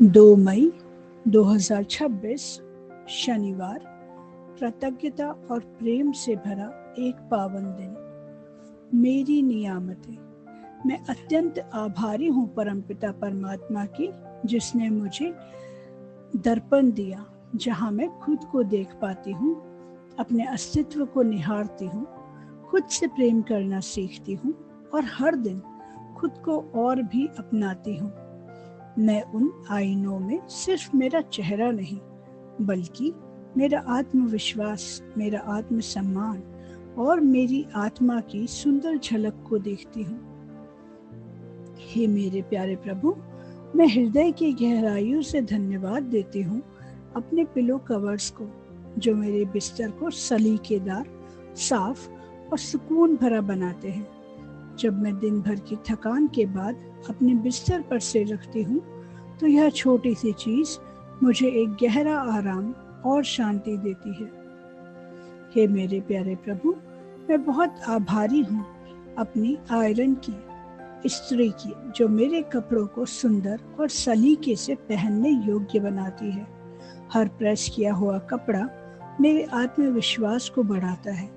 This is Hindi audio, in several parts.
2 मई 2026 शनिवार। कृतज्ञता और प्रेम से भरा एक पावन दिन। मेरी नियामतें। मैं अत्यंत आभारी हूँ परमपिता परमात्मा की, जिसने मुझे दर्पण दिया जहाँ मैं खुद को देख पाती हूँ, अपने अस्तित्व को निहारती हूँ, खुद से प्रेम करना सीखती हूँ और हर दिन खुद को और भी अपनाती हूँ। मैं उन आईनों में सिर्फ मेरा चेहरा नहीं, बल्कि मेरा आत्मविश्वास, मेरा आत्मसम्मान और मेरी आत्मा की सुंदर झलक को देखती हूँ। हे मेरे प्यारे प्रभु, मैं हृदय की गहराइयों से धन्यवाद देती हूँ अपने पिलो कवर्स को, जो मेरे बिस्तर को सलीकेदार, साफ और सुकून भरा बनाते हैं। जब मैं दिन भर की थकान के बाद अपने बिस्तर पर सिर रखती हूँ, तो यह छोटी सी चीज मुझे एक गहरा आराम और शांति देती है। हे मेरे प्यारे प्रभु, मैं बहुत आभारी हूँ अपनी आयरन की, इस्त्री की, जो मेरे कपड़ों को सुंदर और सलीके से पहनने योग्य बनाती है। हर प्रेस किया हुआ कपड़ा मेरे आत्मविश्वास को बढ़ाता है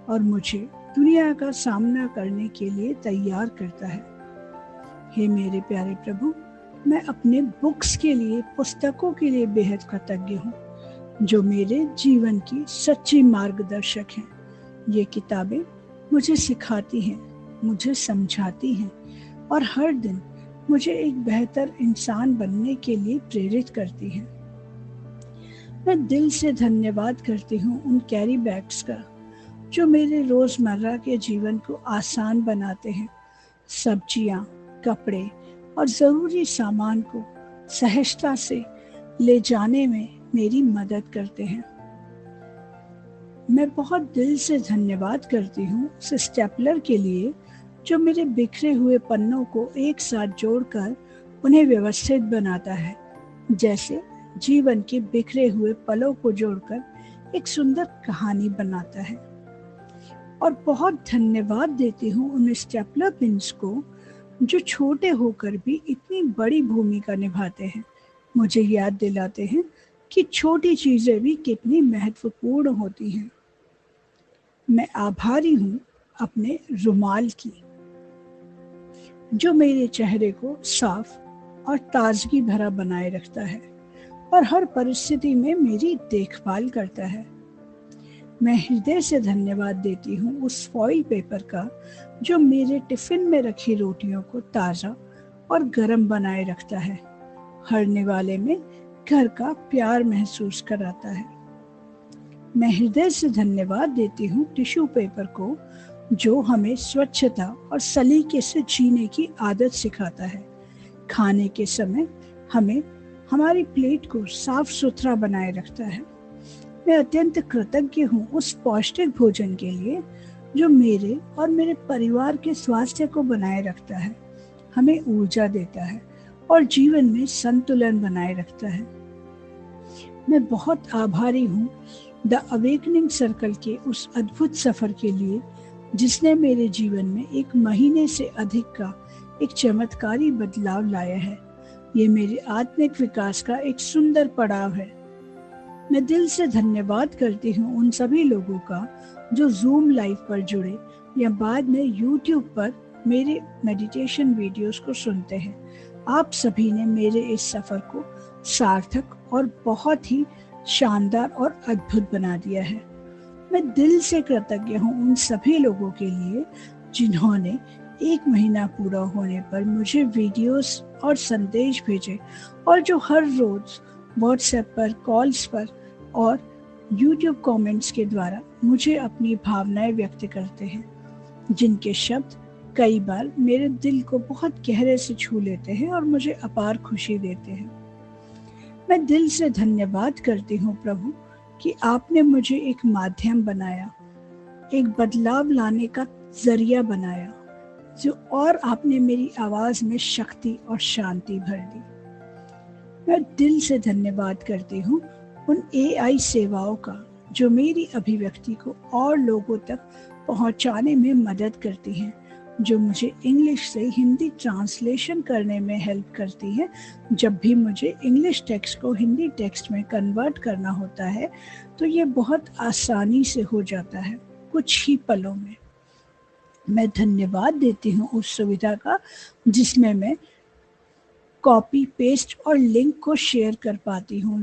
और मुझे दुनिया का सामना करने के लिए तैयार करता है। हे मेरे प्यारे प्रभु, मैं अपने बुक्स के लिए, पुस्तकों के लिए बेहद कृतज्ञ हूँ, जो मेरे जीवन की सच्ची मार्गदर्शक हैं। ये किताबें मुझे सिखाती हैं, मुझे समझाती हैं और हर दिन मुझे एक बेहतर इंसान बनने के लिए प्रेरित करती हैं। मैं दिल से धन्यवाद करती हूँ उन कैरी बैग्स का, जो मेरे रोजमर्रा के जीवन को आसान बनाते हैं। सब्जियाँ, कपड़े और ज़रूरी सामान को सहजता से ले जाने में मेरी मदद करते हैं। मैं बहुत दिल से धन्यवाद करती हूँ उस स्टेपलर के लिए, जो मेरे बिखरे हुए पन्नों को एक साथ जोड़कर उन्हें व्यवस्थित बनाता है, जैसे जीवन के बिखरे हुए पलों को जोड़कर एक सुंदर कहानी बनाता है। और बहुत धन्यवाद देती हूँ उन स्टेपलर पिन्स को, जो छोटे होकर भी इतनी बड़ी भूमिका निभाते हैं, मुझे याद दिलाते हैं कि छोटी चीजें भी कितनी महत्वपूर्ण होती हैं। मैं आभारी हूँ अपने रुमाल की, जो मेरे चेहरे को साफ और ताजगी भरा बनाए रखता है और हर परिस्थिति में मेरी देखभाल करता है। मैं हृदय से धन्यवाद देती हूँ उस फॉइल पेपर का, जो मेरे टिफिन में रखी रोटियों को ताज़ा और गर्म बनाए रखता है, हर निवाले में घर का प्यार महसूस कराता है। मैं हृदय से धन्यवाद देती हूँ टिश्यू पेपर को, जो हमें स्वच्छता और सलीके से जीने की आदत सिखाता है। खाने के समय हमें हमारी प्लेट को साफ सुथरा बनाए रखता है। मैं अत्यंत कृतज्ञ हूँ उस पौष्टिक भोजन के लिए, जो मेरे और मेरे परिवार के स्वास्थ्य को बनाए रखता है, हमें ऊर्जा देता है और जीवन में संतुलन बनाए रखता है। मैं बहुत आभारी हूँ द अवेकनिंग सर्कल के उस अद्भुत सफर के लिए, जिसने मेरे जीवन में 1 महीने से अधिक का एक चमत्कारी बदलाव लाया है। ये मेरे आत्मिक विकास का एक सुंदर पड़ाव है। मैं दिल से धन्यवाद करती हूँ उन सभी लोगों का, जो जूम लाइव पर जुड़े या बाद में यूट्यूब पर मेरे मेडिटेशन वीडियोस को सुनते हैं। आप सभी ने मेरे इस सफर को सार्थक और बहुत ही शानदार और अद्भुत बना दिया है। मैं दिल से कृतज्ञ हूँ उन सभी लोगों के लिए, जिन्होंने 1 महीना पूरा होने पर मुझे वीडियोस और संदेश भेजे और जो हर रोज व्हाट्सएप पर, कॉल्स पर और यूट्यूब कमेंट्स के द्वारा मुझे अपनी भावनाएं व्यक्त करते हैं, जिनके शब्द कई बार मेरे दिल को बहुत गहरे से छू लेते हैं और मुझे अपार खुशी देते हैं। मैं दिल से धन्यवाद करती हूँ प्रभु कि आपने मुझे एक माध्यम बनाया, एक बदलाव लाने का जरिया बनाया, और आपने मेरी आवाज में शक्ति और शांति भर दी। मैं दिल से धन्यवाद करती हूँ उन AI सेवाओं का, जो मेरी अभिव्यक्ति को और लोगों तक पहुँचाने में मदद करती हैं जो मुझे इंग्लिश से हिंदी ट्रांसलेशन करने में हेल्प करती है। जब भी मुझे इंग्लिश टेक्स्ट को हिंदी टेक्स्ट में कन्वर्ट करना होता है तो ये बहुत आसानी से हो जाता है, कुछ ही पलों में। मैं धन्यवाद देती हूँ उस सुविधा का जिसमें मैं कॉपी पेस्ट और लिंक को शेयर कर पाती हूँ।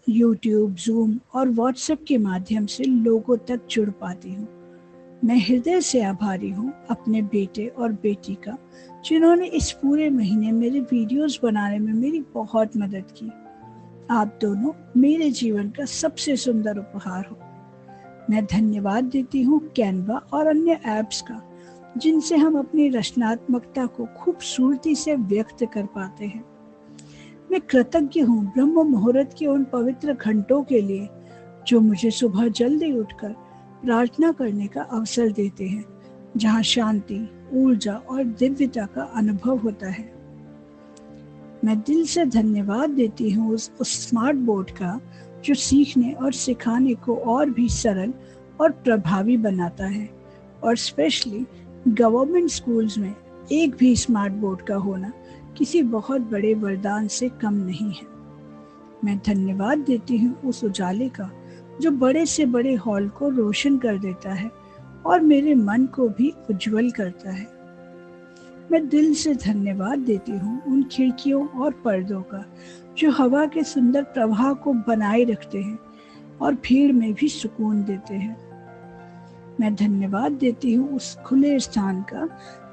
यूट्यूब, जूम और व्हाट्सएप के माध्यम से लोगों तक जुड़ पाती हूँ। मैं हृदय से आभारी हूँ अपने बेटे और बेटी का, जिन्होंने इस पूरे महीने मेरे वीडियोस बनाने में मेरी बहुत मदद की। आप दोनों मेरे जीवन का सबसे सुंदर उपहार हो। मैं धन्यवाद देती हूँ कैनवा और अन्य ऐप्स का, जिनसे हम अपनी रचनात्मकता को खूबसूरती से व्यक्त कर पाते हैं। मैं कृतज्ञ हूँ ब्रह्म मुहूर्त के उन पवित्र घंटों के लिए जो मुझे सुबह जल्दी उठकर प्रार्थना करने का अवसर देते हैं, जहाँ शांति, ऊर्जा और दिव्यता का अनुभव होता है। मैं दिल से धन्यवाद देती हूँ उस स्मार्ट बोर्ड का जो सीखने और सिखाने को और भी सरल और प्रभावी बनाता है, और स्पेशली गवर्नमेंट स्कूल्स में एक भी स्मार्ट बोर्ड का होना किसी बहुत बड़े वरदान से कम नहीं है। मैं धन्यवाद देती हूँ उस उजाले का जो बड़े से बड़े हॉल को रोशन कर देता है और मेरे मन को भी उज्जवल करता है। मैं दिल से धन्यवाद देती हूँ उन खिड़कियों और पर्दों का जो हवा के सुंदर प्रवाह को बनाए रखते हैं और भीड़ में भी सुकून देते हैं। मैं धन्यवाद देती हूँ उस खुले स्थान का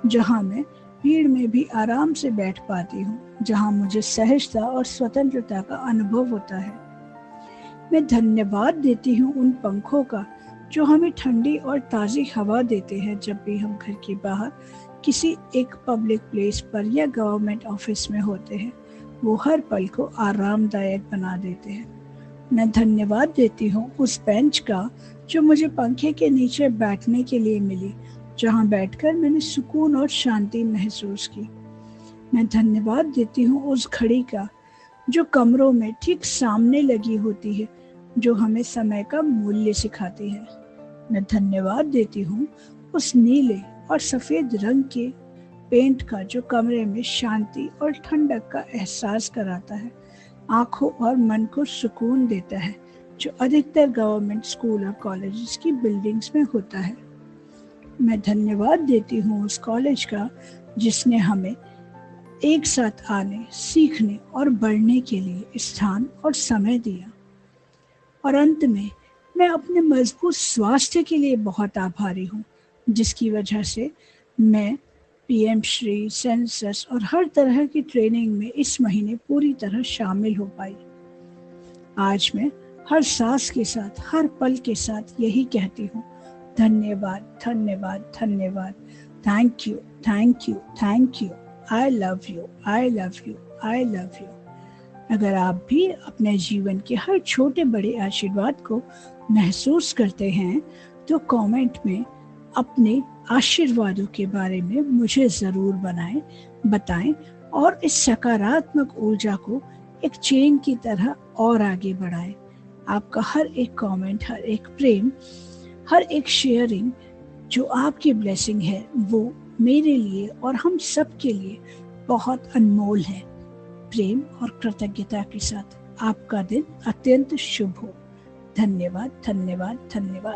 जहाँ मैं भीड़ में भी आराम से बैठ पाती हूँ, जहाँ मुझे सहजता और स्वतंत्रता का अनुभव होता है। मैं धन्यवाद देती हूँ उन पंखों का जो हमें ठंडी और ताज़ी हवा देते हैं जब भी हम घर के बाहर किसी एक पब्लिक प्लेस पर या गवर्नमेंट ऑफिस में होते हैं। वो हर पल को आरामदायक बना देते हैं। मैं धन्यवाद देती हूँ उस बेंच का जो मुझे पंखे के नीचे बैठने के लिए मिली, जहाँ बैठकर मैंने सुकून और शांति महसूस की। मैं धन्यवाद देती हूँ उस घड़ी का जो कमरों में ठीक सामने लगी होती है, जो हमें समय का मूल्य सिखाती है। मैं धन्यवाद देती हूँ उस नीले और सफेद रंग के पेंट का जो कमरे में शांति और ठंडक का एहसास कराता है, आंखों और मन को सुकून देता है, जो अधिकतर गवर्नमेंट स्कूल और कॉलेजेस की बिल्डिंग्स में होता है। मैं धन्यवाद देती हूँ उस कॉलेज का जिसने हमें एक साथ आने, सीखने और बढ़ने के लिए स्थान और समय दिया। और अंत में मैं अपने मजबूत स्वास्थ्य के लिए बहुत आभारी हूँ, जिसकी वजह से मैं पीएम श्री, सेंसस और हर तरह की ट्रेनिंग में इस महीने पूरी तरह शामिल हो पाई। आज मैं हर सांस के साथ, हर पल के साथ यही कहती हूँ, धन्यवाद, धन्यवाद, धन्यवाद। Thank you, thank you, thank you. I love you, I love you, I love you. अगर आप भी अपने जीवन के हर छोटे बड़े आशीर्वाद को महसूस करते हैं तो कमेंट में अपने आशीर्वादों के बारे में मुझे ज़रूर बताएं और इस सकारात्मक ऊर्जा को एक चेन की तरह और आगे बढ़ाएं। आपका हर एक कमेंट, हर एक प्रेम, हर एक शेयरिंग जो आपकी ब्लेसिंग है वो मेरे लिए और हम सब के लिए बहुत अनमोल है। प्रेम और कृतज्ञता के साथ आपका दिन अत्यंत शुभ हो। धन्यवाद, धन्यवाद, धन्यवाद।